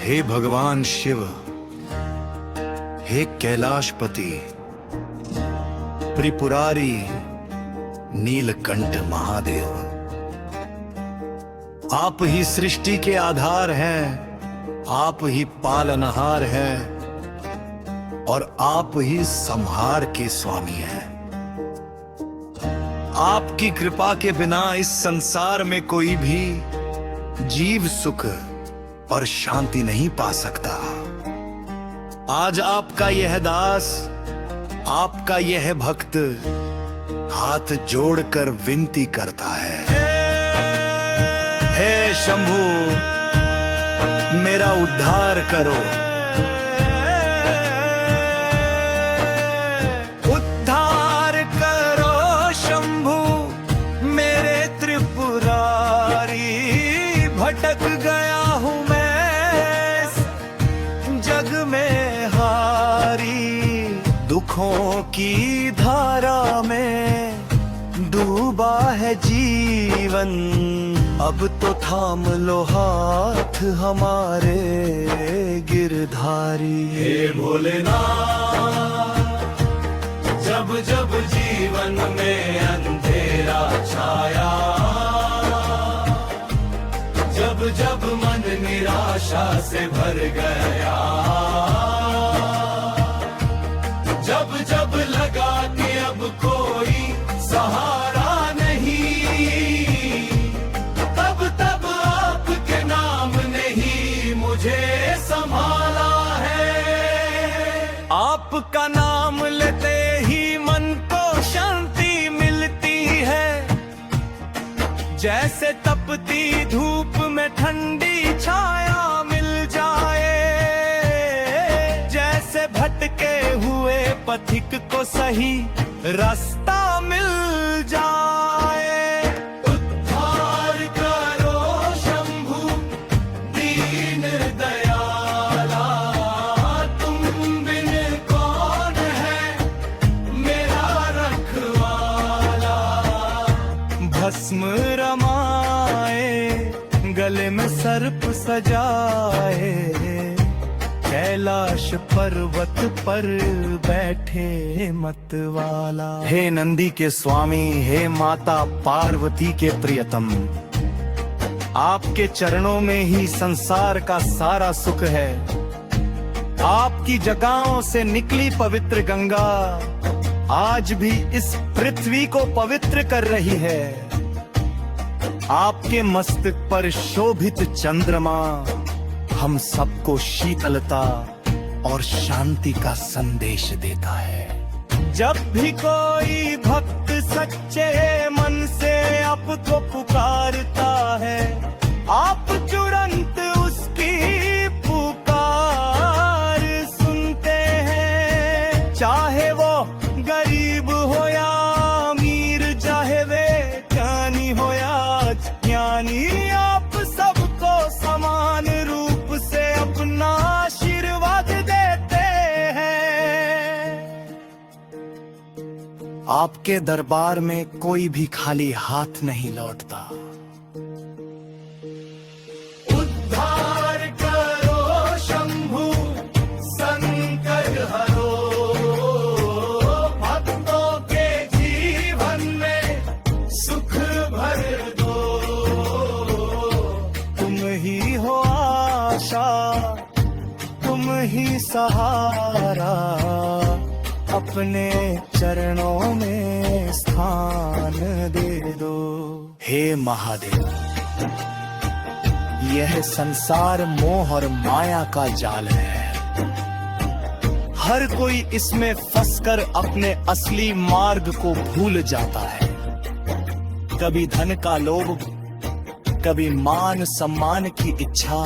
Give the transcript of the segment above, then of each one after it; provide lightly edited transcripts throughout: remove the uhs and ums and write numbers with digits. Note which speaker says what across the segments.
Speaker 1: हे भगवान शिव, हे कैलाशपति, त्रिपुरारी, नीलकंठ महादेव, आप ही सृष्टि के आधार हैं, आप ही पालनहार हैं और आप ही संहार के स्वामी हैं। आपकी कृपा के बिना इस संसार में कोई भी जीव सुख और शांति नहीं पा सकता। आज आपका यह दास, आपका यह भक्त हाथ जोड़कर विनती करता है, हे शंभू, मेरा उद्धार करो। उद्धार करो शंभू, मेरे त्रिपुरारी, भटक गया हूं मैं जग में हारी। दुखों की धारा में डूबा है जीवन, अब तो थाम लो हाथ हमारे गिरधारी।
Speaker 2: हे भोलेनाथ, जब जब जीवन में अंधेरा छाया, जब जब मन निराशा से भर गया, जब जब लगा कि अब कोई सहारा नहीं, तब तब आपके नाम ने ही मुझे संभाला है।
Speaker 3: आपका नाम लेते ही मन को शांति मिलती है, जैसे तपती धूप में ठंडी छाया मिल जाए, जैसे भटके हुए पथिक को सही रास्ता मिल जाए।
Speaker 2: उद्धार करो शंभू, दीन दयाला, तुम बिन कौन है मेरा रखवाला।
Speaker 3: भस्म रमाए, गले में सर्प सजाए, कैलाश पर्वत पर बैठे मतवाला। हे नंदी के स्वामी, हे माता पार्वती के प्रियतम, आपके चरणों में ही संसार का सारा सुख है। आपकी जगहों से निकली पवित्र गंगा आज भी इस पृथ्वी को पवित्र कर रही है। आपके मस्तक पर शोभित चंद्रमा हम सबको शीतलता और शांति का संदेश देता है। जब भी कोई भक्त सच्चे मन से आपको पुकारता है, आप तुरंत उसकी पुकार सुनते हैं। चाहे वो गरीब हो या अमीर, चाहे वे ज्ञानी हो या ज्ञानी, आप सबको समान रूप से अपना आशीर्वाद देते हैं। आपके दरबार में कोई भी खाली हाथ नहीं लौटता।
Speaker 2: उद्धार करो शंभू, संकट हरो, भक्तों के जीवन में सुख भर दो।
Speaker 3: तुम ही हो आशा, तुम ही सहारा, अपने चरणों में स्थान दे दो। हे महादेव, यह संसार मोह और माया का जाल है। हर कोई इसमें फंसकर अपने असली मार्ग को भूल जाता है। कभी धन का लोभ, कभी मान सम्मान की इच्छा,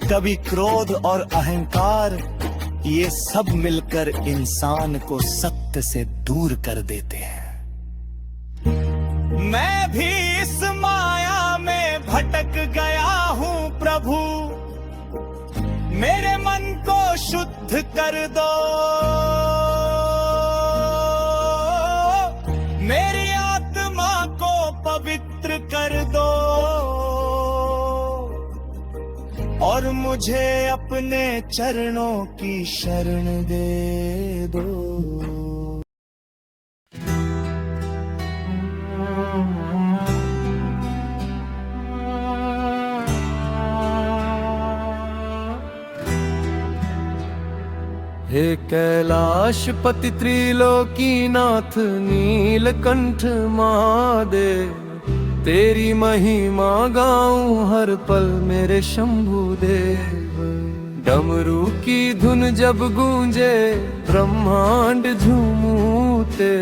Speaker 3: कभी क्रोध और अहंकार, ये सब मिलकर इंसान को सत्य से दूर कर देते हैं। मैं भी इस माया में भटक गया हूँ प्रभु, मेरे मन को शुद्ध कर दो। मेरी आत्मा को पवित्र कर दो और मुझे अपने चरणों की शरण दे दो। हे कैलाश पति त्रिलोकीनाथ नीलकंठ महादेव, तेरी महिमा गाऊं हर पल मेरे शंभु देव। डमरू की धुन जब गूंजे ब्रह्मांड झूमूते,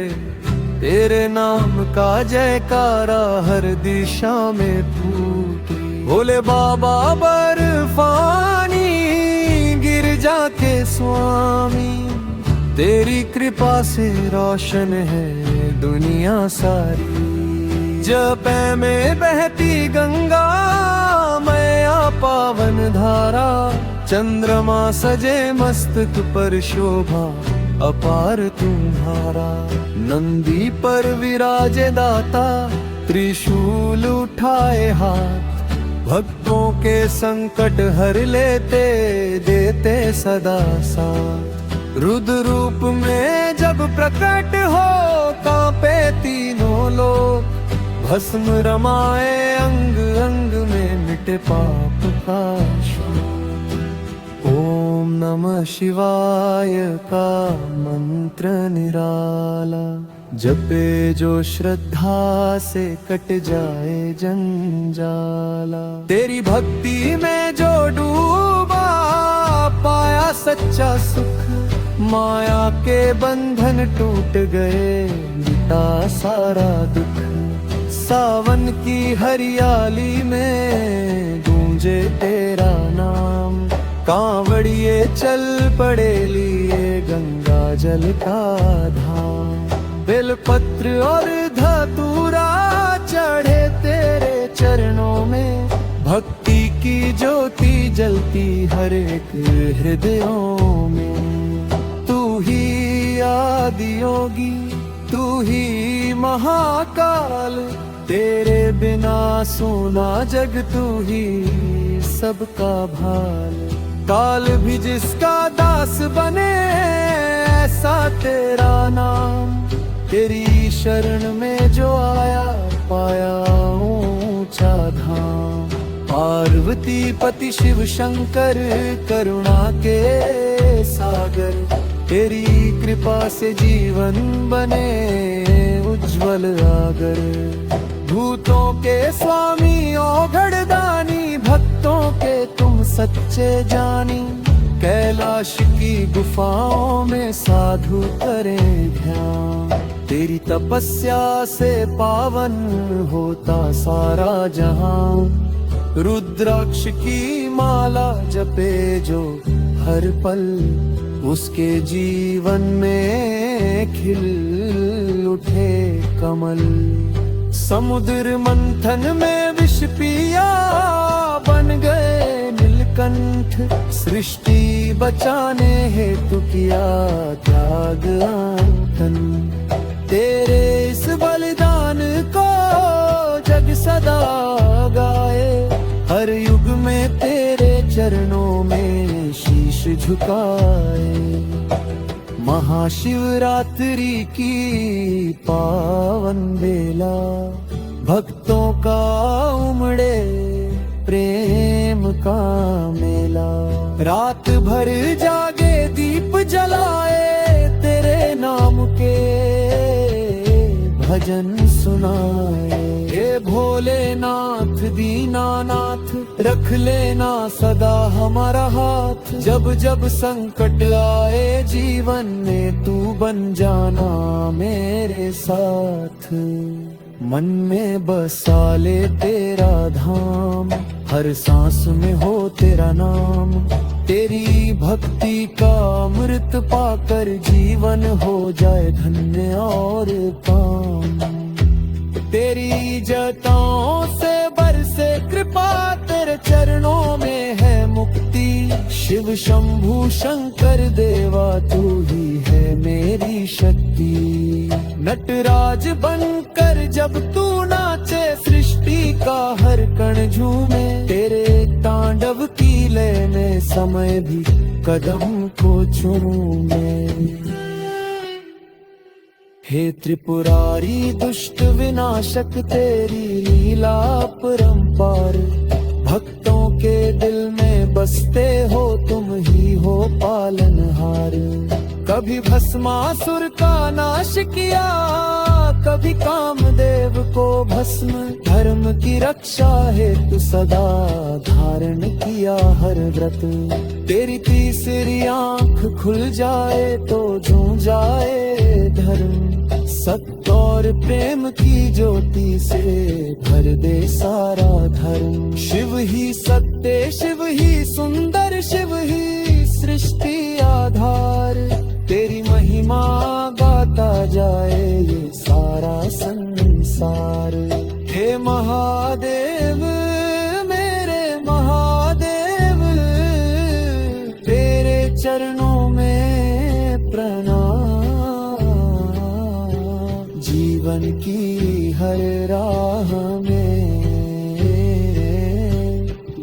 Speaker 3: तेरे नाम का जयकारा हर दिशा में फूटे। भोले बाबा बर्फानी गिरजा के स्वामी, तेरी कृपा से रोशन है दुनिया सारी। जपे में बहती गंगा मैया पावन धारा, चंद्रमा सजे मस्तक पर शोभा अपार तुम्हारा। नंदी पर विराजे दाता त्रिशूल उठाए हाथ, भक्तों के संकट हर लेते देते सदा साथ। रुद्र रूप में जब प्रकट हो कांपे तीनों लोग, भस्म रमाए अंग अंग में मिटे पाप का शोक। ओम नमः शिवाय का मंत्र निराला, जपे जो श्रद्धा से कट जाए जंजाला। तेरी भक्ति में जो डूबा पाया सच्चा सुख, माया के बंधन टूट गए मिटा सारा दुख। सावन की हरियाली में गूंजे तेरा नाम, कांवड़िए चल पड़े लिए गंगा जल का धाम। बेलपत्र और धतूरा चढ़े तेरे चरणों में, भक्ति की ज्योति जलती हर एक हृदयों में। तू ही आदि योगी, तू ही महाकाल, तेरे बिना सोना जग, तू ही सबका भाल। काल भी जिसका दास बने ऐसा तेरा नाम, तेरी शरण में जो आया पाया ऊंचा धाम। पार्वती पति शिव शंकर करुणा के सागर, तेरी कृपा से जीवन बने उज्जवल आगर। भूतों के स्वामी औघड़ दानी, भक्तों के तुम सच्चे जानी। कैलाश की गुफाओं में साधु करें ध्यान, तेरी तपस्या से पावन होता सारा जहां। रुद्राक्ष की माला जपे जो हर पल, उसके जीवन में खिल उठे कमल। समुद्र मंथन में विष पिया बन गए नीलकंठ, सृष्टि बचाने हेतु किया त्याग आंतन। तेरे इस बलिदान को जग सदा गाए, हर युग में तेरे चरणों में शीश झुकाए। महाशिवरात्रि की पावन बेला, भक्तों का उमड़े प्रेम का मेला। रात भर जागे दीप जलाए, तेरे नाम के भजन सुनाए। हे भोलेनाथ दीनानाथ, रख लेना सदा हमारा हाथ। जब जब संकट आए जीवन में, तू बन जाना मेरे साथ। मन में बसा ले तेरा धाम, हर सांस में हो तेरा नाम। तेरी भक्ति का अमृत पाकर जीवन हो जाए धन्य और काम। तेरी जटाओं से बरसे कृपा, तेरे चरणों में है मुक्ति। शिव शंभु शंकर देवा, तू ही है मेरी शक्ति। नटराज बनकर जब तू नाचे, सृष्टि का हर कण झूमे। तेरे तांडव की समय भी कदम को चूमूं मैं। हे त्रिपुरारी दुष्ट विनाशक तेरी लीला परंपार, भक्तों के दिल में बसते हो तुम ही हो पालनहार। कभी भस्मासुर का नाश किया, कभी कामदेव को भस्म, धर्म की रक्षा हेतु सदा धारण किया हर व्रत। तेरी तीसरी आंख खुल जाए तो झूम जाए धर्म, सत्य और प्रेम की ज्योति से भर दे सारा धर्म। शिव ही सत्य, शिव ही सुंदर, शिव ही सृष्टि आधार, तेरी महिमा गाता जाए ये सारा संसार। हे महादेव मेरे महादेव, तेरे चरणों में प्रणाम। जीवन की हर राह में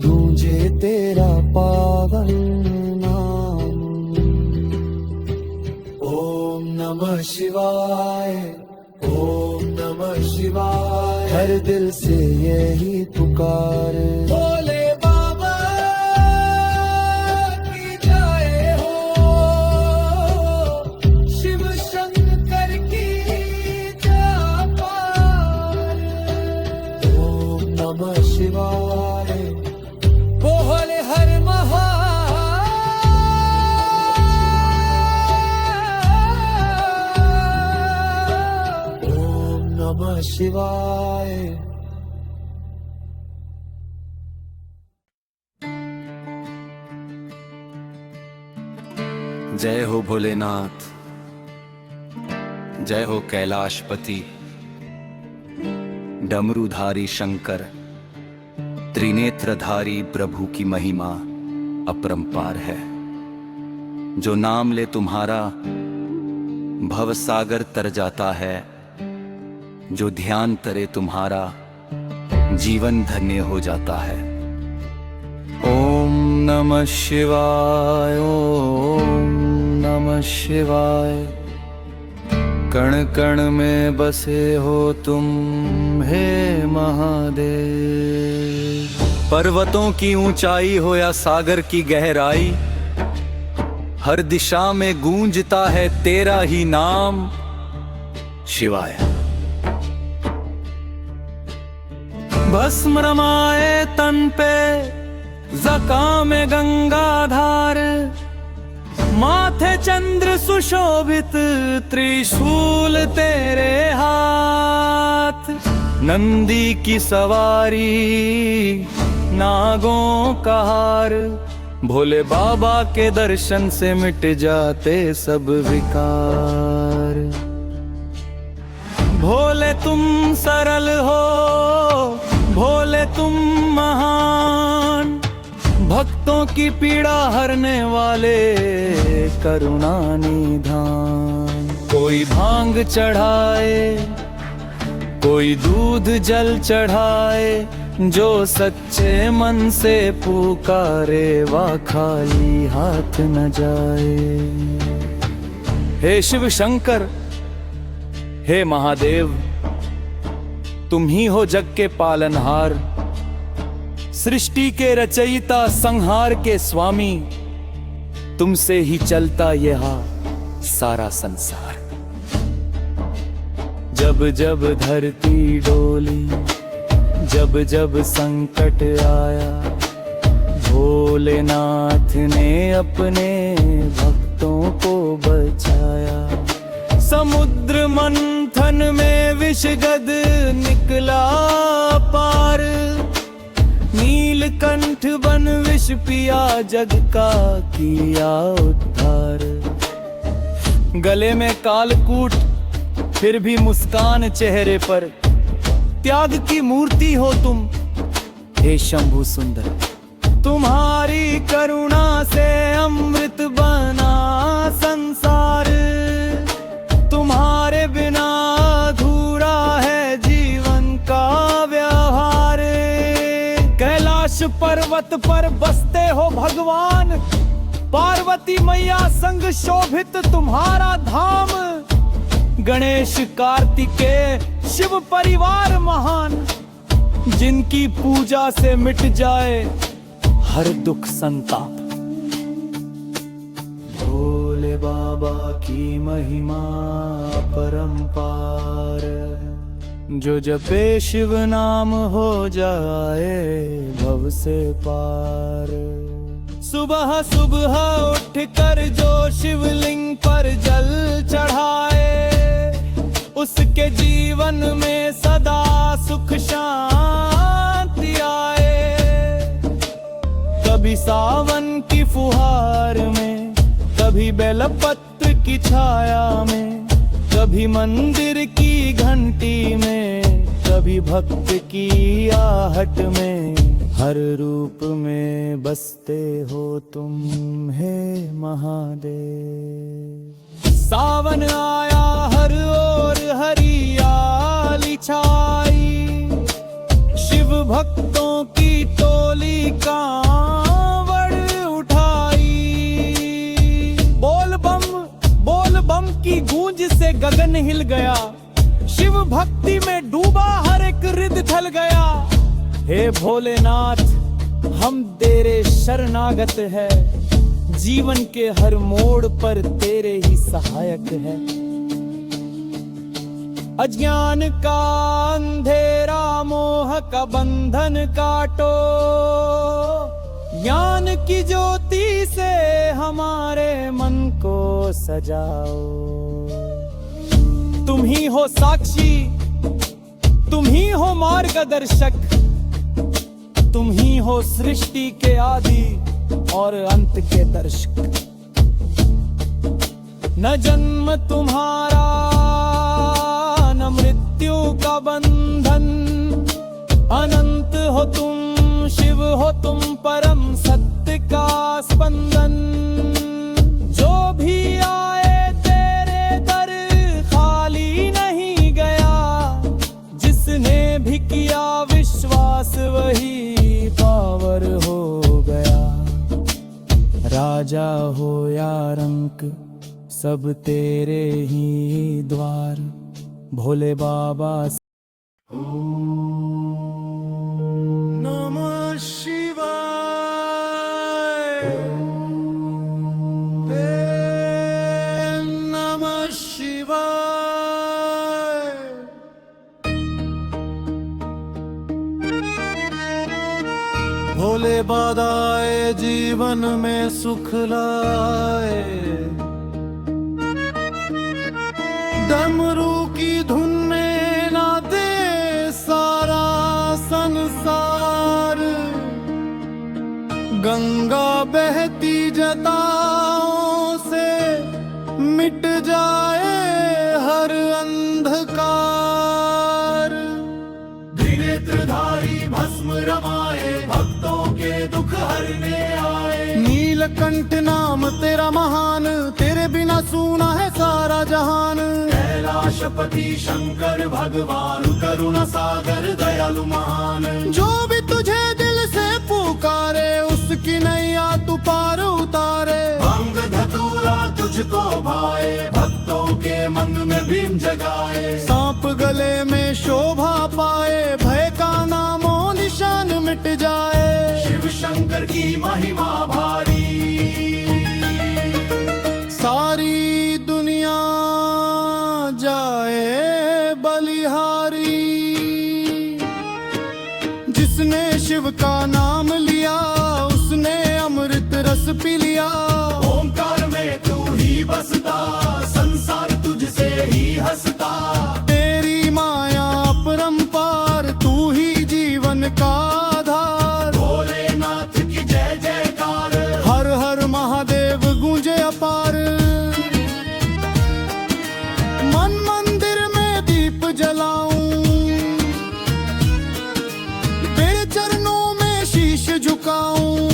Speaker 3: गूंजे तेरा पावन नाम। ओम नमः शिवाय, ओम नमः शिवाय, हर दिल से यही पुकार। भोले बाबा की जय हो, शिव शंकर की जय पार। ओम नमः शिवाय, बोले हर महा। ओम नमः शिवाय।
Speaker 1: जय हो भोलेनाथ, जय हो कैलाशपति, डमरूधारी शंकर, त्रिनेत्रधारी प्रभु की महिमा अपरंपार है। जो नाम ले तुम्हारा भव सागर तर जाता है, जो ध्यान करे तुम्हारा जीवन धन्य हो जाता है। ओम नमः शिवाय, ओम नमः शिवाय, कण कण में बसे हो तुम हे महादेव। पर्वतों की ऊंचाई हो या सागर की गहराई, हर दिशा में गूंजता है तेरा ही नाम शिवाय। भस्म रमाए तन पे ज़का में गंगाधार, माथे चंद्र सुशोभित त्रिशूल तेरे हाथ। नंदी की सवारी नागों का हार, भोले बाबा के दर्शन से मिट जाते सब विकार। भोले तुम सरल हो, भोले तुम महान, भक्तों की पीड़ा हरने वाले करुणा निधान। कोई भांग चढ़ाए, कोई दूध जल चढ़ाए, जो सच्चे मन से पुकारे वह खाली हाथ न जाए। हे शिव शंकर, हे महादेव, तुम ही हो जग के पालनहार, सृष्टि के रचयिता, संहार के स्वामी। तुमसे ही चलता यह सारा संसार। जब जब धरती डोली, जब जब संकट आया, भोलेनाथ ने अपने भक्तों को बचाया। समुद्र मंथन में विषगद निकला पार, नीलकंठ बन विष पिया, जग का किया उद्धार। गले में कालकूट फिर भी मुस्कान चेहरे पर, त्याग की मूर्ति हो तुम हे शंभु सुंदर। तुम्हारी करुणा से अमृत बना संसार, तुम्हारे बिना अधूरा है जीवन का व्यवहार। कैलाश
Speaker 3: कैलाश पर्वत पर बसते हो भगवान, पार्वती मैया संग शोभित तुम्हारा धाम। गणेश कार्तिकेय शिव परिवार महान, जिनकी पूजा से मिट जाए हर दुख संताप। भोले बाबा की महिमा परंपार, जो जपे शिव नाम हो जाए भव से पार। सुबह सुबह उठकर जो शिवलिंग पर जल चढ़ाए, उसके जीवन में सदा सुख शांति आए। कभी सावन की फुहार में, कभी बेलपत्र की छाया में, कभी मंदिर की घंटी में, कभी भक्त की आहट में। हर रूप में बसते हो तुम हे महादेव। सावन आया हर ओर हरियाली छाई, शिव भक्तों की टोली कांवड़ उठाई। बोल बम की गूंज से गगन हिल गया, शिव भक्ति में डूबा हर एक रिद ढल गया। हे भोलेनाथ हम तेरे शरणागत है, जीवन के हर मोड़ पर तेरे ही सहायक है। अज्ञान का अंधेरा मोह का बंधन काटो, ज्ञान की ज्योति से हमारे मन को सजाओ। तुम ही हो साक्षी, तुम ही हो मार्गदर्शक, तुम ही हो सृष्टि के आदि और अंत के दर्शक। न जन्म तुम्हारा न मृत्यु का बंधन, अनंत हो तुम शिव हो तुम परम सत्य का स्पंदन। जो भी आए तेरे दर खाली नहीं गया, जिसने भी किया विश्वास वही पावर हो गया। राजा हो या रंक सब तेरे ही द्वार, भोले बाबा। नमः शिवाय, नमः शिवाय। भोले बादाए जीवन में सुख लाए, डमरू की धुन में ना दे सारा संसार। गंगा बहती जटाओं से मिट जाए हर अंधकार।
Speaker 2: त्रिनेत्रधारी भस्म रमाए, भक्तों के दुख हरने आए।
Speaker 3: नीलकंठ नाम तेरा महान, तेरे बिना सूना है सारा जहान।
Speaker 2: कैलाशपति शंकर भगवान, करुणा सागर दयालु महान।
Speaker 3: जो भी तुझे दिल से पुकारे, उसकी नैया तू पार उतारे।
Speaker 2: भंग धतूरा तुझको भाए, भक्तों के मन में भीम जगाए।
Speaker 3: सांप गले में शोभा पाए, भय का नामो निशान मिट जाए।
Speaker 2: शिव शंकर की महिमा भारी,
Speaker 3: सारी दुनिया जाए बलिहारी। जिसने शिव का नाम लिया, उसने अमृत रस पी लिया।
Speaker 2: ओंकार में तू ही बसता, संसार तुझसे ही हंसता।
Speaker 3: तेरी माया अपरंपार, तू ही जीवन का आधार।
Speaker 2: भोलेनाथ की जय जयकार,
Speaker 3: हर हर महादेव गूंजे अपार। मन मंदिर में दीप जलाऊं, तेरे चरणों में शीश झुकाऊं।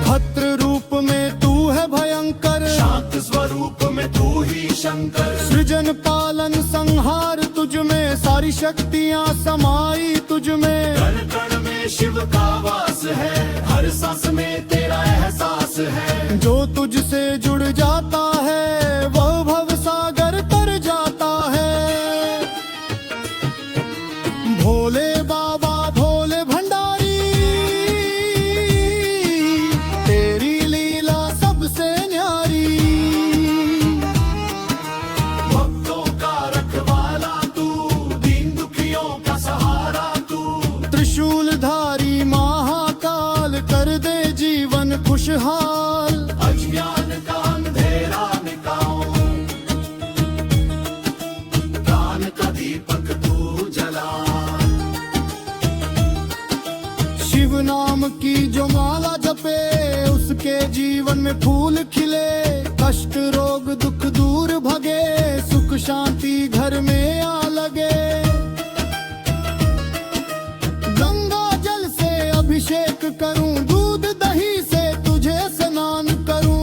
Speaker 3: भद्र रूप में तू है भयंकर,
Speaker 2: शांत स्वरूप में तू ही शंकर।
Speaker 3: सृजन पालन संहार तुझ में सारी शक्तियाँ समाई तुझ में।
Speaker 2: कण कण में शिव का वास है, हर सांस में तेरा एहसास है।
Speaker 3: जो तुझसे जुड़ जाता है वह भव सागर तर जाता है। भोले बाबा भोले भंडारी, तेरी लीला सबसे न्यारी।
Speaker 2: भक्तों का रखवाला तू, दीन दुखियों का सहारा तू।
Speaker 3: त्रिशूलधारी महाकाल कर दे जीवन खुशहाल।
Speaker 2: अज्ञान का अंधेरा मिटाओ, ज्ञान का दीपक तू जला।
Speaker 3: शिव नाम की जो माला जपे उसके जीवन में फूल खिले। कष्ट रोग दुख दूर भगे, सुख शांति घर में आ लगे। गंगा जल से अभिषेक करूं, दूध दही से तुझे स्नान करूं।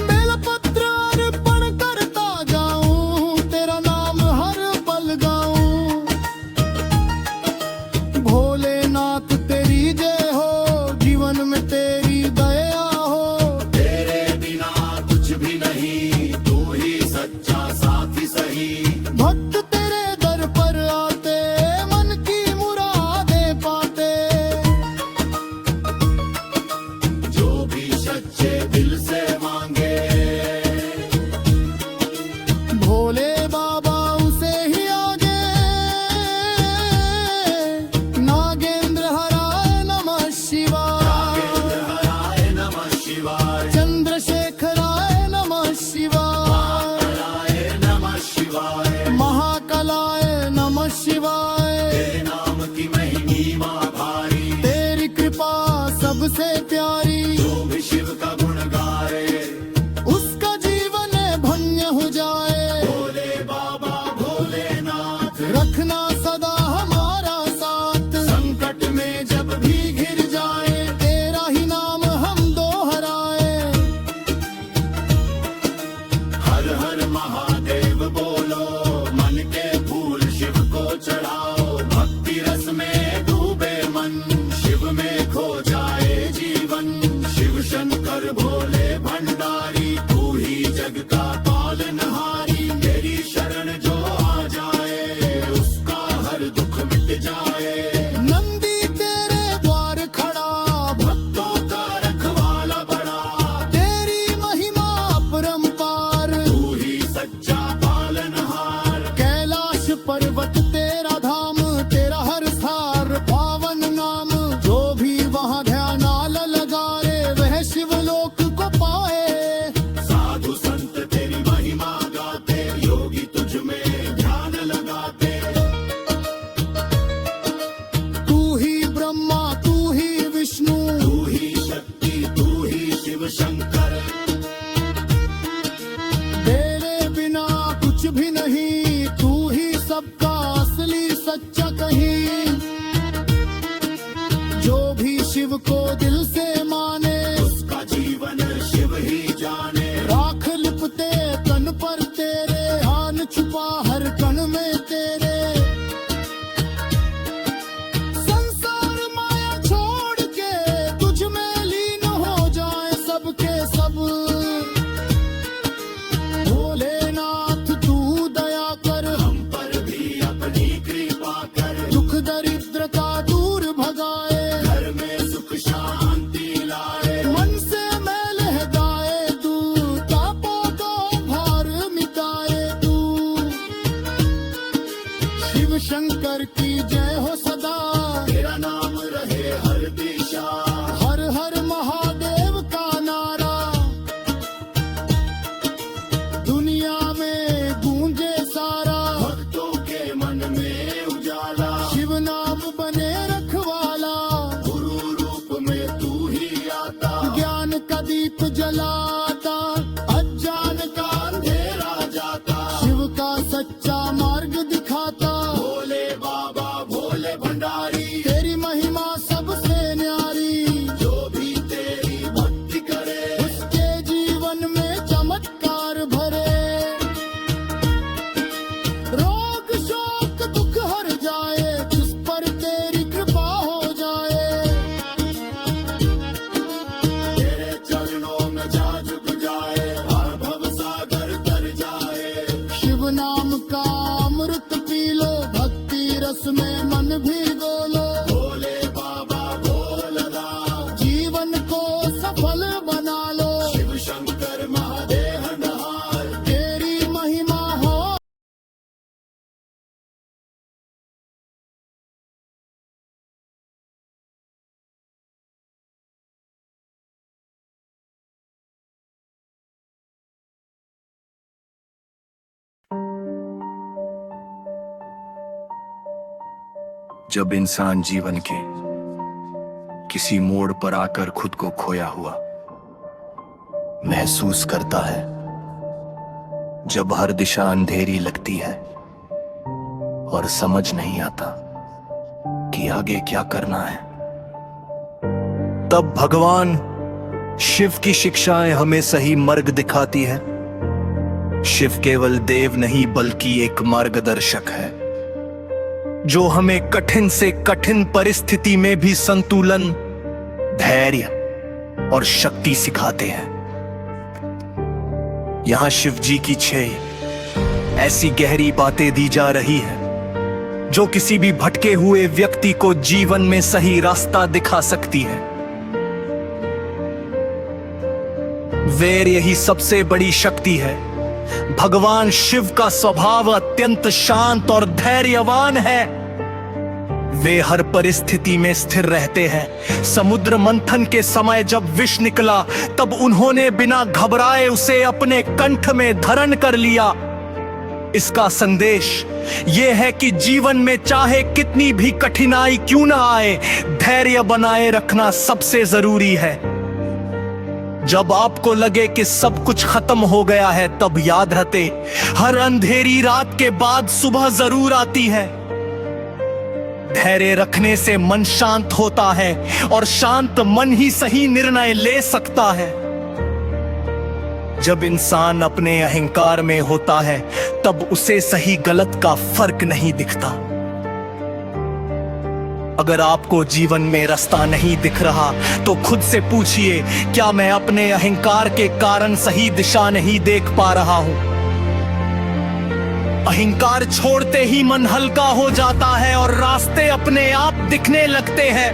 Speaker 3: बेलपत्र अर्पण करता जाऊं, तेरा नाम हर पल गाऊं। भोलेनाथ तेरी जय हो, जीवन में तेरी दया हो।
Speaker 2: तेरे बिना कुछ भी नहीं, तू ही सच्चा साथी सही।
Speaker 3: भक्त तेरे दर पर आते मन की मुरादें पाते।
Speaker 2: जो भी सच्चे दिल से मांगे,
Speaker 3: भोले बाबा उसे ही आगे। नागेंद्र हराय नमः शिवाय,
Speaker 2: हराय नमः शिवाय,
Speaker 3: चंद्रशेखराय नमः शिवाय,
Speaker 2: हराय नमः शिवाय।
Speaker 3: महाकालाय नमः शिवाय।
Speaker 2: तेरे नाम की महिमा भारी,
Speaker 3: तेरी कृपा सबसे प्यारी।
Speaker 2: जो भी शिव का गुण गाए,
Speaker 3: उसका जीवन धन्य हो जाए।
Speaker 2: भोले बाबा भोलेनाथ,
Speaker 3: रखना सदा हमारा साथ।
Speaker 2: संकट में जब भी घिर जाए,
Speaker 3: तेरा ही नाम हम दोहराए।
Speaker 2: हर हर महादेव बोलो, मन के फूल शिव को चढ़ाओ। भक्ति रस में डूबे मन, शिव में खो जाए जीवन। शिव शंकर भोले भंडारी, तू ही जग का पालनहारी। तेरी शरण जो आ जाए, उसका हर दुख मिट जाए।
Speaker 3: नंदी तेरे द्वार खड़ा,
Speaker 2: भक्तों का रखवाला बड़ा,
Speaker 3: तेरी महिमा अपरंपार।
Speaker 2: तू ही सच्चा पालनहार।
Speaker 3: कैलाश पर्वत तेरा धाम, तेरा हर स्थार पावन नाम। जो भी वहाँ ध्यानाल लगाए वह शिवलोक को पाए।
Speaker 2: साधु संत तेरी महिमा गाते, योगी तुझ में ध्यान लगाते।
Speaker 3: तू ही ब्रह्मा तू ही विष्णु,
Speaker 2: तू ही शक्ति तू ही शिव शंकर।
Speaker 3: तेरे बिना कुछ भी नहीं, तू ही सबका असली सच्चा कहीं। जो भी शिव को दिल से माने,
Speaker 2: उसका जीवन शिव ही जाने।
Speaker 3: राख लिपते तन पर तेरे, आन छुपा हर कण में तेरे। संसार माया छोड़ के तुझ में लीन हो जाए सबके सब। भोलेनाथ तू दया कर,
Speaker 2: हम पर भी अपनी कृपा कर।
Speaker 3: दुख दरिद्रता दूर भगाए।
Speaker 2: घर में सुख शांति लाए।
Speaker 3: मन से मैल हटाए तू, तापों को भार मिटाए तू। शिव शंकर की जय हो सदा,
Speaker 2: तेरा नाम रहे हर दिशा।
Speaker 3: हर हर महादेव का नारा दुनिया में गूंजे सारा।
Speaker 2: भक्तों के मन में उजाला,
Speaker 3: शिव नाम बने रखवाला।
Speaker 2: गुरु रूप में तू ही आता।
Speaker 3: ज्ञान का दीप जलाता, अज्ञान का अंधेरा जाता। शिव का सच्चा मार्ग दिखाता।
Speaker 2: भोले बाबा भोले भंडारी,
Speaker 3: तेरी महिमा सबसे न्यारी।
Speaker 2: उसमें मन भी डोलो, भोले बाबा भोलदा, जीवन को सफल बना लो, शिव शंकर महादेहनहार, तेरी महिमा हो।
Speaker 3: जब इंसान जीवन के किसी मोड़ पर आकर खुद को खोया हुआ महसूस करता है, जब हर दिशा अंधेरी लगती है और समझ नहीं आता कि आगे क्या करना है, तब भगवान शिव की शिक्षाएं हमें सही मार्ग दिखाती है। शिव केवल देव नहीं बल्कि एक मार्गदर्शक है, जो हमें कठिन से कठिन परिस्थिति में भी संतुलन, धैर्य और शक्ति सिखाते हैं। यहां शिव जी की 6 ऐसी गहरी बातें दी जा रही है जो किसी भी भटके हुए व्यक्ति को जीवन में सही रास्ता दिखा सकती है। वैर यही सबसे बड़ी शक्ति है। भगवान शिव का स्वभाव अत्यंत शांत और धैर्यवान है। वे हर परिस्थिति में स्थिर रहते हैं। समुद्र मंथन के समय जब विष निकला तब उन्होंने बिना घबराए उसे अपने कंठ में धारण कर लिया। इसका संदेश ये है कि जीवन में चाहे कितनी भी कठिनाई क्यों ना आए, धैर्य बनाए रखना सबसे जरूरी है। जब आपको लगे कि सब कुछ खत्म हो गया है, तब याद रखे हर अंधेरी रात के बाद सुबह जरूर आती है। धैर्य रखने से मन शांत होता है और शांत मन ही सही निर्णय ले सकता है। जब इंसान अपने अहंकार में होता है तब उसे सही गलत का फर्क नहीं दिखता। अगर आपको जीवन में रास्ता नहीं दिख रहा तो खुद से पूछिए, क्या मैं अपने अहंकार के कारण सही दिशा नहीं देख पा रहा हूं? अहंकार छोड़ते ही मन हल्का हो जाता है और रास्ते अपने आप दिखने लगते हैं।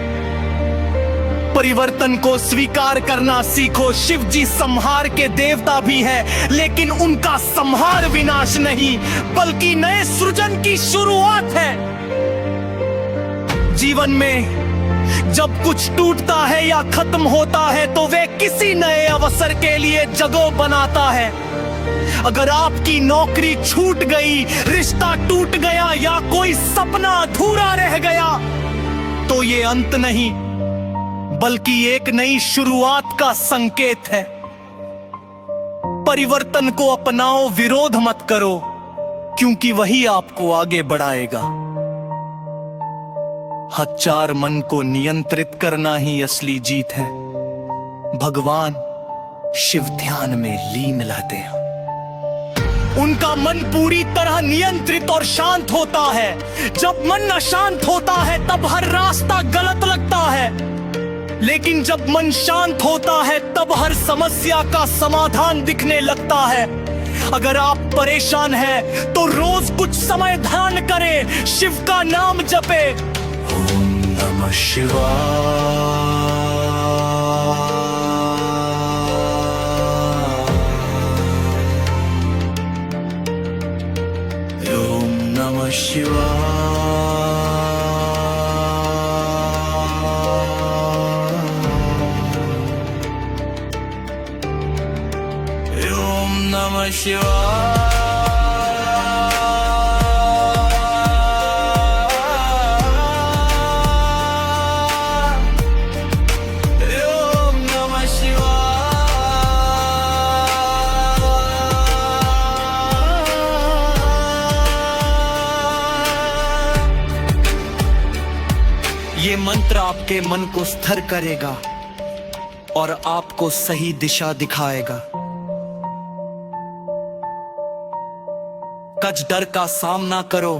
Speaker 3: परिवर्तन को स्वीकार करना सीखो। शिव जी संहार के देवता भी है, लेकिन उनका संहार विनाश नहीं बल्कि नए सृजन की शुरुआत है। जीवन में जब कुछ टूटता है या खत्म होता है तो वे किसी नए अवसर के लिए जगह बनाता है। अगर आपकी नौकरी छूट गई, रिश्ता टूट गया या कोई सपना अधूरा रह गया तो ये अंत नहीं बल्कि एक नई शुरुआत का संकेत है। परिवर्तन को अपनाओ, विरोध मत करो, क्योंकि वही आपको आगे बढ़ाएगा। हजार मन को नियंत्रित करना ही असली जीत है। भगवान शिव ध्यान में लीन रहते हैं। उनका मन पूरी तरह नियंत्रित और शांत होता है। जब मन अशांत होता है तब हर रास्ता गलत लगता है, लेकिन जब मन शांत होता है तब हर समस्या का समाधान दिखने लगता है। अगर आप परेशान हैं तो रोज कुछ समय ध्यान करें, शिव का नाम जपे। ओम नमः शिवाय। ओम नमः शिवाय। ओम नमः शिवाय। ये मंत्र आपके मन को स्थिर करेगा और आपको सही दिशा दिखाएगा। कच डर का सामना करो,